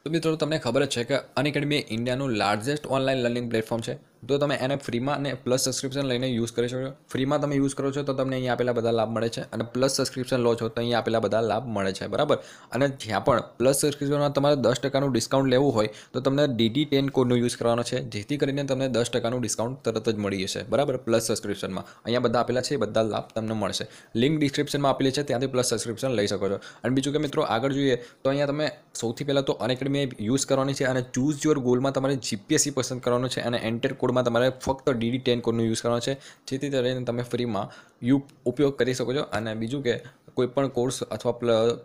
તો મિત્રો તમને ખબર જ છે કે અનએકેડમી ઇન્ડિયાનું લાર્જેસ્ટ ઓનલાઈન લર્નિંગ પ્લેટફોર્મ છે. તો તમે એને ફ્રીમાં અને પ્લસ સબસ્ક્રિપ્શન લઈને યુઝ કરી શકો છો. ફ્રીમાં તમે યુઝ કરો છો તો તમને અહીંયા આપેલા બધા લાભ મળે છે, અને પ્લસ સબસ્ક્રિપ્શન લો છો તો અહીંયા આપેલા બધા લાભ મળે છે, બરાબર. અને જ્યાં પણ પ્લસ સબસ્ક્રિપ્શનમાં તમારે 10% ડિસ્કાઉન્ટ લેવું હોય તો તમને DD10 કોડનો યુઝ કરવાનો છે, જેથી કરીને તમને 10% ડિસ્કાઉન્ટ તરત જ મળી જશે, બરાબર. પ્લસ સબસ્ક્રિપ્શનમાં અહીંયા બધા આપેલા છે, બધા લાભ તમને મળશે. લિંક ડિસ્ક્રિપ્શનમાં આપેલી છે, ત્યાંથી પ્લસ સબસ્ક્રિપ્શન લઈ શકો છો. અને બીજું કે મિત્રો આગળ જોઈએ તો અહીંયા તમે સૌથી પહેલાં તો અનએકેડમી યુઝ કરવાની છે, અને ચૂઝ યોર ગોલમાં તમારે જીપીએસસી પસંદ કરવાનું છે, અને એન્ટર કોડમાં તમારે ફક્ત DD10 કોડનો યુઝ કરવાનો છે, જેથી કરીને તમે ફ્રીમાં ઉપયોગ કરી શકો છો. અને બીજું કે કોઈ પણ કોર્સ અથવા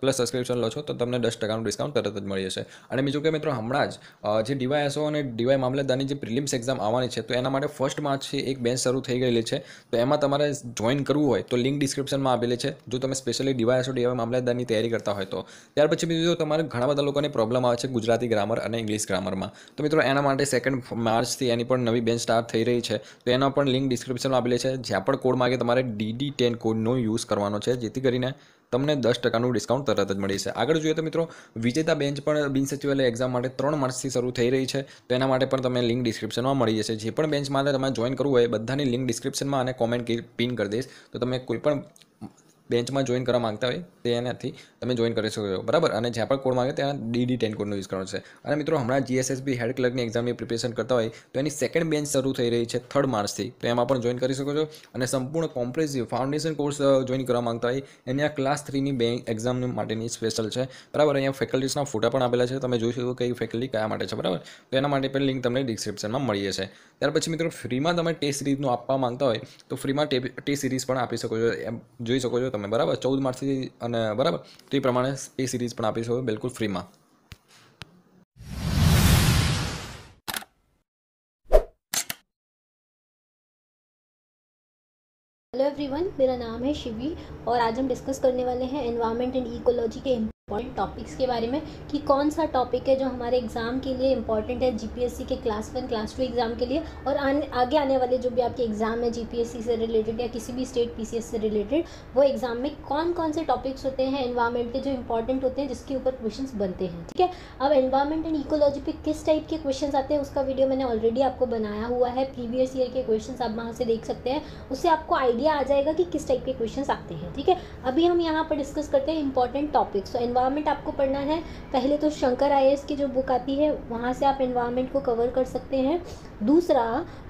પ્લસ સબસ્ક્રિપ્શન લો છો તો તમને 10%નું ડિસ્કાઉન્ટ તરત જ મળી જશે. અને બીજું કે મિત્રો હમણાં જ જે DYSO અને DY મામલતદારની જે પ્રિલિમ્સ એક્ઝામ આવવાની છે, તો એના માટે 1 માર્ચથી એક બેચ શરૂ થઈ ગયેલી છે. તો એમાં તમારે જોઈન કરવું હોય તો લિંક ડિસ્ક્રિપ્શનમાં આપેલી છે, જો તમે સ્પેશિયલી DYSO DY મામલતદારની તૈયારી કરતા હોય તો. ત્યાર પછી બીજું તમારે ઘણા બધા લોકોને પ્રોબ્લેમ આવે છે ગુજરાતી ગ્રામર અને ઇંગ્લિશ ગ્રામરમાં. તો મિત્રો એના માટે 2 માર્ચથી એની પણ નવી બેન્ચ સ્ટાર્ટ થઈ રહી છે, તો એના પણ લિંક ડિસ્ક્રિપ્શનમાં આપેલી છે. જ્યાં પણ કોડ માગે તમારે DD10 કોડનો યુઝ કરવાનો છે, જેથી કરીને તમને 10%નું ડિસ્કાઉન્ટ તરત જ મળી છે. આગળ જોઈએ તો મિત્રો વિજેતા બેન્ચ પણ બિન સચિવાલય એક્ઝામ માટે 3 માર્ચથી શરૂ થઈ રહી છે, તો એના માટે પણ તમને લિંક ડિસ્ક્રિપ્શનમાં મળી જશે. જે પણ બેન્ચ માટે તમારે જોઈન કરવું હોય બધાની લિંક ડિસ્ક્રિપ્શનમાં અને કોમેન્ટ પિન કરી દઈશ, તો તમે કોઈ પણ બેન્ચમાં જોઈન કરવા માંગતા હોય તે એનાથી તમે જોઈન કરી શકો છો, બરાબર. અને જ્યાં પણ કોડ માંગે ત્યાં DD10 કોડનો યુઝ કરવાનો છે. અને મિત્રો હમણાં GSSB હેડ ક્લર્કની એક્ઝામની પ્રિપેરેશન કરતા હોય તો એની સેકન્ડ બેન્ચ શરૂ થઈ રહી છે 3 માર્ચથી, તો એમાં પણ જોઈન કરી શકો છો. અને સંપૂર્ણ કોમ્પ્રેહેન્સિવ ફાઉન્ડેશન કોર્સ જોઈન કરવા માંગતા હોય એની આ ક્લાસ 3ની બેંક એક્ઝામ માટેની સ્પેશિયલ છે, બરાબર. અહીંયા ફેકલ્ટીસના ફોટા પણ આપેલા છે, તમે જોઈ શકો કઈ ફેકલ્ટી કયા માટે છે, બરાબર. તો એના માટે પણ લિંક તમને ડિસ્ક્રિપ્શનમાં મળી જશે. ત્યાર પછી મિત્રો ફ્રીમાં તમે ટેસ્ટ સિરીઝનું આપવા માંગતા હોય તો ફ્રીમાં ટેસ્ટ સિરીઝ પણ આપી શકો છો, એમ જોઈ શકો છો તમે, બરાબર. 14 માર્ચથી અને બરાબર તે પ્રમાણે ટેસ્ટ સિરીઝ પણ આપી શકો બિલકુલ ફ્રીમાં. हेलो एवरीवन, मेरा नाम है शिवी और आज हम डिस्कस करने वाले हैं एनवायरनमेंट एंड इकोलॉजी के इंपॉर्टेंट टॉपिक्स के बारे में कि कौन सा टॉपिक है जो हमारे एग्ज़ाम के लिए इंपॉर्टेंट है, जीपीएससी के क्लास 1 क्लास 2 एग्ज़ाम के लिए, और आगे आने वाले जो भी आपके एग्ज़ाम है जीपीएससी से रिलेटेड या किसी भी स्टेट पीसीएस से रिलेटेड, वो एग्ज़ाम में कौन कौन से टॉपिक्स होते हैं एनवायरनमेंट के जो इंपॉर्टेंट होते हैं, जिसके ऊपर क्वेश्चन बनते हैं, ठीक है। अब एनवायरनमेंट एंड इकोलॉजी पे किस टाइप के क्वेश्चन आते हैं उसका वीडियो मैंने ऑलरेडी आपको बनाया हुआ है, प्रीवियस ईयर के क्वेश्चन आप वहाँ से देख सकते हैं, उससे आपको आइडिया आ जाएगा कि किस टाइप के क्वेश्चन आते हैं, ठीक है। अभी हम यहाँ पर डिस्कस करते हैं इंपॉर्टेंट टॉपिक्स। तो एनवायरनमेंट आपको पढ़ना है, पहले तो शंकर आईएएस की जो बुक आती है वहाँ से आप एनवायरनमेंट को कवर कर सकते हैं। दूसरा,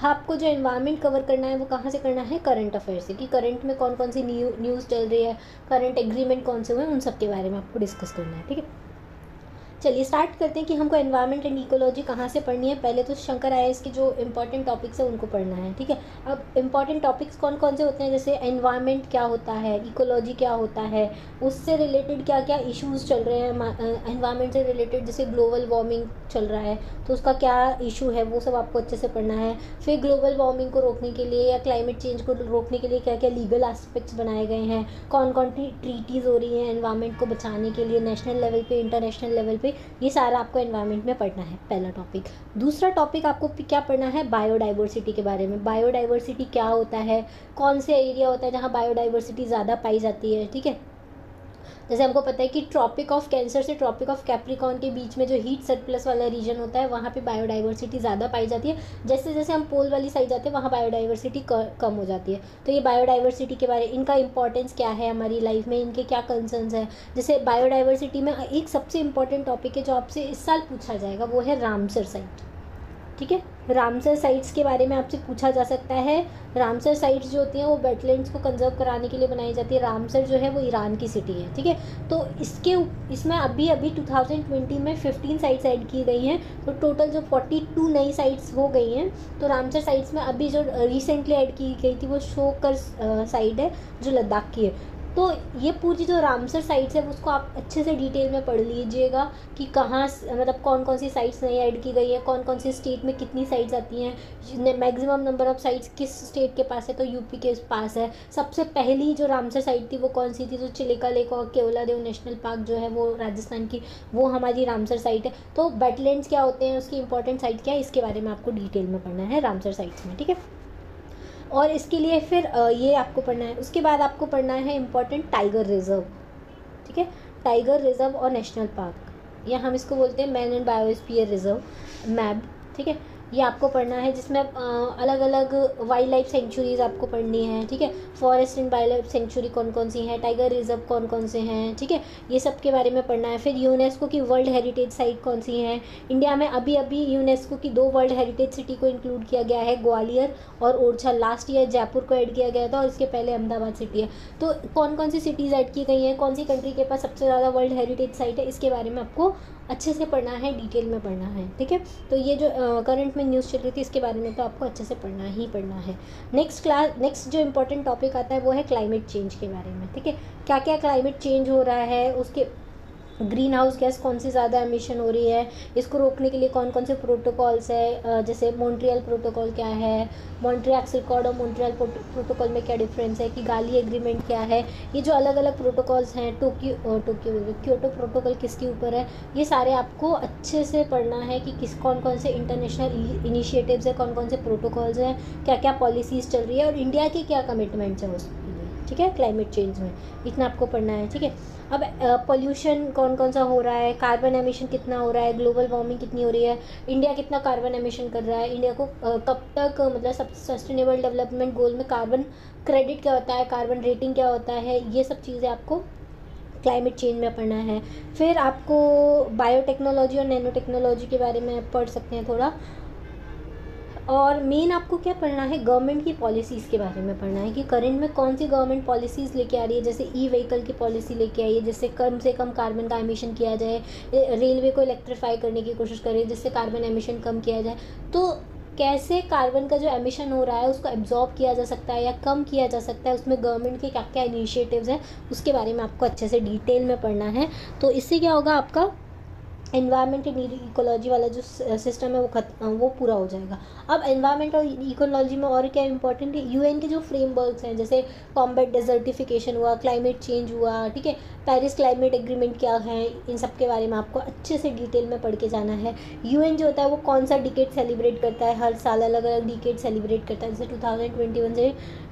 आपको जो एनवायरनमेंट कवर करना है वो कहाँ से करना है, करंट अफेयर से, कि करंट में कौन कौन सी न्यूज़ चल रही है, करंट एग्रीमेंट कौन से हुए, उन सब के बारे में आपको डिस्कस करना है, ठीक है। चलिए स्टार्ट करते हैं कि हमको एनवायरनमेंट एंड इकोलॉजी कहाँ से पढ़नी है। पहले तो शंकर आईएएस की जो इंपॉर्टेंट टॉपिक्स है उनको पढ़ना है, ठीक है। अब इंपॉर्टेंट टॉपिक्स कौन कौन से होते हैं, जैसे एनवायरनमेंट क्या होता है, इकोलॉजी क्या होता है, उससे रिलेटेड क्या क्या इश्यूज़ चल रहे हैं एनवायरनमेंट से रिलेटेड, जैसे ग्लोबल वार्मिंग चल रहा है तो उसका क्या इशू है, वो सब आपको अच्छे से पढ़ना है। फिर ग्लोबल वार्मिंग को रोकने के लिए या क्लाइमेट चेंज को रोकने के लिए क्या क्या लीगल एस्पेक्ट्स बनाए गए हैं, कौन कौन सी ट्रीटीज़ हो रही हैं एनवायरनमेंट को बचाने के लिए नेशनल लेवल पे, इंटरनेशनल लेवल पे, ये सारा आपको एनवायरनमेंट में पढ़ना है, पहला टॉपिक। दूसरा टॉपिक आपको क्या पढ़ना है, बायोडाइवर्सिटी के बारे में। बायोडाइवर्सिटी क्या होता है, कौन से एरिया होता है जहाँ बायोडाइवर्सिटी ज़्यादा पाई जाती है, ठीक है। जैसे हमको पता है कि ट्रॉपिक ऑफ कैंसर से ट्रॉपिक ऑफ कैप्रिकॉर्न के बीच में जो हीट सरप्लस वाला रीजन होता है वहाँ पे बायोडाइवर्सिटी ज़्यादा पाई जाती है। जैसे जैसे हम पोल वाली साइड जाते हैं वहाँ बायोडाइवर्सिटी कम हो जाती है। तो ये बायोडाइवर्सिटी के बारे, इनका इंपॉर्टेंस क्या है हमारी लाइफ में, इनके क्या कंसर्न्स है। जैसे बायोडाइवर्सिटी में एक सबसे इंपॉर्टेंट टॉपिक है जो आपसे इस साल पूछा जाएगा, वो है रामसर साइट, ठीक है। रामसर साइट्स के बारे में आपसे पूछा जा सकता है। रामसर साइट्स जो होती हैं वो वेटलैंड्स को कंजर्व कराने के लिए बनाई जाती है। रामसर जो है वो ईरान की सिटी है, ठीक है। तो इसमें अभी 2020 में 15 साइट्स ऐड की गई हैं, तो टोटल जो 42 नई साइट्स हो गई हैं। तो रामसर साइट्स में अभी जो रिसेंटली ऐड की गई थी वो शोकर साइट है जो लद्दाख की है। तो ये पूरी जो रामसर साइट्स है उसको आप अच्छे से डिटेल में पढ़ लीजिएगा कि कहाँ मतलब कौन कौन सी साइट्स नई ऐड की गई है, कौन कौन सी स्टेट में कितनी साइट्स आती हैं, मैक्सिमम नंबर ऑफ साइट्स किस स्टेट के पास है, तो यूपी के पास है। सबसे पहली जो रामसर साइट थी वो कौन सी थी, तो चिलिका लेक और केवलादेव नेशनल पार्क जो है वो राजस्थान की, वो हमारी रामसर साइट है। तो वेटलैंड्स क्या होते हैं, उसकी इंपॉर्टेंट साइट क्या है, इसके बारे में आपको डिटेल में पढ़ना है रामसर साइट्स में, ठीक है। और इसके लिए फिर ये आपको पढ़ना है। उसके बाद आपको पढ़ना है इंपॉर्टेंट टाइगर रिजर्व, ठीक है, टाइगर रिजर्व और नेशनल पार्क। या हम इसको बोलते हैं मैन एंड बायोस्फीयर रिजर्व, मैब, ठीक है। ये आपको पढ़ना है, जिसमें अलग अलग वाइल्ड लाइफ सेंचुरीज आपको पढ़नी है, ठीक है। Forest and wild life sanctuary कौन कौन सी हैं, टाइगर रिजर्व कौन कौन से हैं, ठीक है, ये सब के बारे में पढ़ना है। फिर यूनेस्को की वर्ल्ड हेरिटेज साइट कौन सी हैं। इंडिया में अभी अभी यूनेस्को की 2 वर्ल्ड हेरिटेज सिटी को इंक्लूड किया गया है, ग्वालियर और ओरछा। लास्ट ईयर जयपुर को ऐड किया गया था और इसके पहले अहमदाबाद सिटी है। तो कौन कौन सी सिटीज़ ऐड की गई हैं, कौन सी कंट्री के पास सबसे ज़्यादा वर्ल्ड हेरिटेज साइट है, इसके बारे में आपको अच्छे से पढ़ना है, डिटेल में पढ़ना है, ठीक है। तो ये जो करंट में न्यूज़ चल रही थी इसके बारे में तो आपको अच्छे से पढ़ना ही पढ़ना है। नेक्स्ट जो इम्पोर्टेंट टॉपिक आता है वो है क्लाइमेट चेंज के बारे में, ठीक है। क्या क्या क्लाइमेट चेंज हो रहा है, उसके ग्रीन हाउस गैस कौन सी ज़्यादा एमिशन हो रही है, इसको रोकने के लिए कौन कौन से प्रोटोकॉल्स है, जैसे मॉन्ट्रियल प्रोटोकॉल क्या है, मॉन्ट्रियल अकॉर्ड और मॉन्ट्रियल प्रोटोकॉल में क्या डिफरेंस है, कि गाली एग्रीमेंट क्या है, ये जो अलग अलग प्रोटोकॉल्स हैं, क्योटो प्रोटोकॉल किसके ऊपर है, ये सारे आपको अच्छे से पढ़ना है कि कौन कौन से इंटरनेशनल इनिशिएटिव्स है, कौन कौन से प्रोटोकॉल्स हैं, क्या क्या पॉलिसीज़ चल रही है और इंडिया की क्या कमिटमेंट्स है उसके लिए, ठीक है, क्लाइमेट चेंज में। इतना आपको पढ़ना है, ठीक है। अब पोल्यूशन कौन कौन सा हो रहा है, कार्बन एमिशन कितना हो रहा है, ग्लोबल वार्मिंग कितनी हो रही है, इंडिया कितना कार्बन एमिशन कर रहा है, इंडिया को कब तक मतलब सस्टेनेबल डेवलपमेंट गोल में कार्बन क्रेडिट क्या होता है, कार्बन रेटिंग क्या होता है, ये सब चीज़ें आपको क्लाइमेट चेंज में पढ़ना है। फिर आपको बायोटेक्नोलॉजी और नैनो टेक्नोलॉजी के बारे में पढ़ सकते हैं थोड़ा। और मेन आपको क्या पढ़ना है, गवर्नमेंट की पॉलिसीज़ के बारे में पढ़ना है कि करंट में कौन सी गवर्नमेंट पॉलिसीज़ लेके आ रही है। जैसे ई व्हीकल की पॉलिसी लेके आई है जिससे कम से कम कार्बन का एमिशन किया जाए, रेलवे को इलेक्ट्रीफाई करने की कोशिश कर रही है जिससे कार्बन एमिशन कम किया जाए। तो कैसे कार्बन का जो एमिशन हो रहा है उसको एब्जॉर्ब किया जा सकता है या कम किया जा सकता है, उसमें गवर्नमेंट के क्या क्या इनिशिएटिव्स हैं उसके बारे में आपको अच्छे से डिटेल में पढ़ना है। तो इससे क्या होगा, आपका एनवायरनमेंट एंड इकोलॉजी वाला जो सिस्टम है वो पूरा हो जाएगा। अब एनवायरनमेंट और इकोलॉजी में और क्या इंपॉर्टेंट है, यूएन के जो फ्रेमवर्क्स हैं, जैसे कॉम्बैट डेजर्टिफिकेशन हुआ, क्लाइमेट चेंज हुआ, ठीक है, पेरिस क्लाइमेट एग्रीमेंट क्या है, इन सब के बारे में आपको अच्छे से डिटेल में पढ़ के जाना है। यूएन जो होता है वो कौन सा डिकेड सेलिब्रेट करता है, हर साल अलग अलग डिकेड सेलिब्रेट करता है। जैसे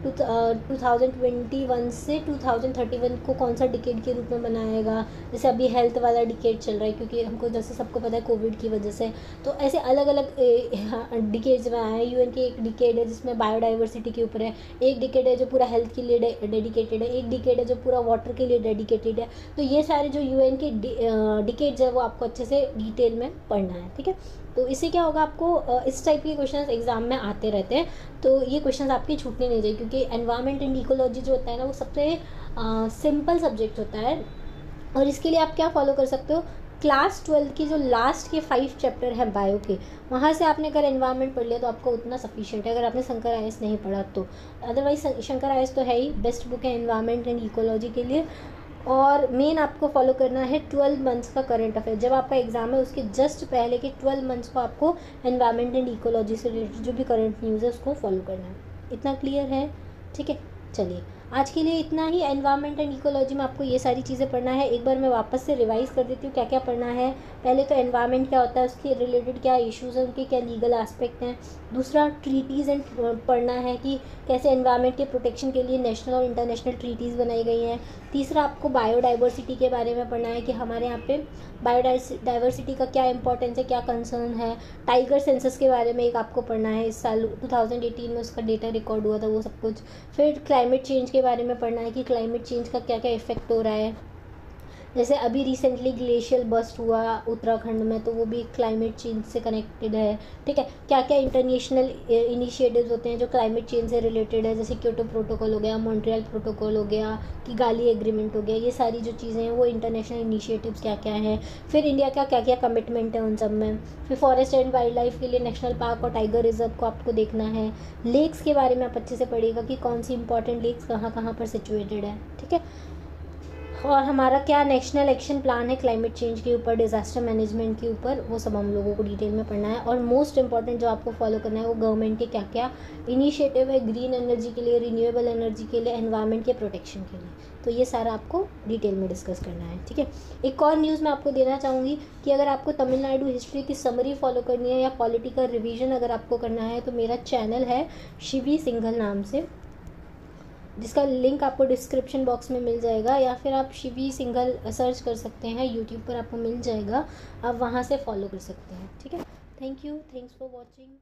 2021 से 2031 को कौन सा डिकेड के रूप में मनाएगा। जैसे अभी हेल्थ वाला डिकेड चल रहा है क्योंकि हमको जैसे सबको पता है कोविड की वजह से, तो ऐसे अलग अलग डिकेड्स में आए हैं। यूएन के एक डिकेड है जिसमें बायोडाइवर्सिटी के ऊपर है, एक डिकेड है जो पूरा हेल्थ के लिए डेडिकेटेड है, एक डिकेड है जो पूरा वाटर के लिए डेडिकेटेड है। तो ये सारे जो यूएन के डिकेड्स है वो आपको अच्छे से डिटेल में पढ़ना है, ठीक है। तो इससे क्या होगा, आपको इस टाइप के क्वेश्चंस एग्जाम में आते रहते हैं, तो ये क्वेश्चंस आपके छूटने नहीं चाहिए क्योंकि एनवायरनमेंट एंड इकोलॉजी जो होता है ना वो सबसे सिंपल सब्जेक्ट होता है। और इसके लिए आप क्या फॉलो कर सकते हो, क्लास 12 की जो लास्ट के 5 चैप्टर हैं बायो के, वहाँ से आपने अगर एनवायरनमेंट पढ़ लिया तो आपको उतना सफिशिएंट है, अगर आपने शंकर आईएएस नहीं पढ़ा तो। अदरवाइज शंकर आईएएस तो है ही बेस्ट बुक है एनवायरनमेंट एंड इकोलॉजी के लिए। और मेन आपको फॉलो करना है 12 मंथ्स का करंट अफेयर, जब आपका एग्जाम है उसके जस्ट पहले के 12 मंथ्स को आपको एनवायरनमेंट एंड इकोलॉजी से रिलेटेड जो भी करंट न्यूज़ है उसको फॉलो करना है। इतना क्लियर है, ठीक है। चलिए आज के लिए इतना ही। एनवायरनमेंट एंड इकोलॉजी में आपको ये सारी चीज़ें पढ़ना है। एक बार मैं वापस से रिवाइज कर देती हूँ क्या क्या पढ़ना है। पहले तो एनवायरनमेंट क्या होता है, उसके रिलेटेड क्या इश्यूज़ हैं, उनके क्या लीगल एस्पेक्ट हैं। दूसरा ट्रीटीज़ एंड पढ़ना है कि कैसे एनवायरनमेंट के प्रोटेक्शन के लिए नेशनल और इंटरनेशनल ट्रीटीज़ बनाई गई हैं। तीसरा आपको बायोडाइवर्सिटी के बारे में पढ़ना है कि हमारे यहाँ पे बायोडाइवर्सिटी का क्या इंपॉर्टेंस है, क्या कंसर्न है। टाइगर सेंसस के बारे में एक आपको पढ़ना है, इस साल 2018 में उसका डेटा रिकॉर्ड हुआ था वो सब कुछ। फिर क्लाइमेट चेंज के बारे में पढ़ना है कि क्लाइमेट चेंज का क्या क्या इफेक्ट हो रहा है। जैसे अभी रिसेंटली ग्लेशियर बस्ट हुआ उत्तराखंड में, तो वो भी क्लाइमेट चेंज से कनेक्टेड है, ठीक है। क्या क्या इंटरनेशनल इनिशिएटिव्स होते हैं जो क्लाइमेट चेंज से रिलेटेड है, जैसे क्योटो प्रोटोकॉल हो गया, मॉन्ट्रियल प्रोटोकॉल हो गया, किगाली एग्रीमेंट हो गया, ये सारी जो चीज़ें हैं वो इंटरनेशनल इनिशिएटिव्स क्या क्या हैं। फिर इंडिया का क्या क्या कमिटमेंट है उन सब में। फिर फॉरेस्ट एंड वाइल्ड लाइफ के लिए नेशनल पार्क और टाइगर रिजर्व को आपको देखना है। लेक्स के बारे में आप अच्छे से पढ़िएगा कि कौन सी इंपॉर्टेंट लेक्स कहाँ कहाँ पर सिचुएटेड है, ठीक है। और हमारा क्या नेशनल एक्शन प्लान है क्लाइमेट चेंज के ऊपर, डिज़ास्टर मैनेजमेंट के ऊपर, वो सब हम लोगों को डिटेल में पढ़ना है। और मोस्ट इंपॉर्टेंट जो आपको फॉलो करना है वो गवर्नमेंट के क्या क्या इनिशिएटिव है ग्रीन एनर्जी के लिए, रिन्यूएबल एनर्जी के लिए, एनवायरनमेंट के प्रोटेक्शन के लिए। तो ये सारा आपको डिटेल में डिस्कस करना है, ठीक है। एक और न्यूज़ मैं आपको देना चाहूँगी कि अगर आपको तमिलनाडु हिस्ट्री की समरी फॉलो करनी है या पॉलिटिकल रिविजन अगर आपको करना है तो मेरा चैनल है शिवी सिंघल नाम से, जिसका लिंक आपको डिस्क्रिप्शन बॉक्स में मिल जाएगा, या फिर आप शिवी सिंघल सर्च कर सकते हैं यूट्यूब पर, आपको मिल जाएगा, आप वहाँ से फॉलो कर सकते हैं। ठीक है, thank you, thanks for watching.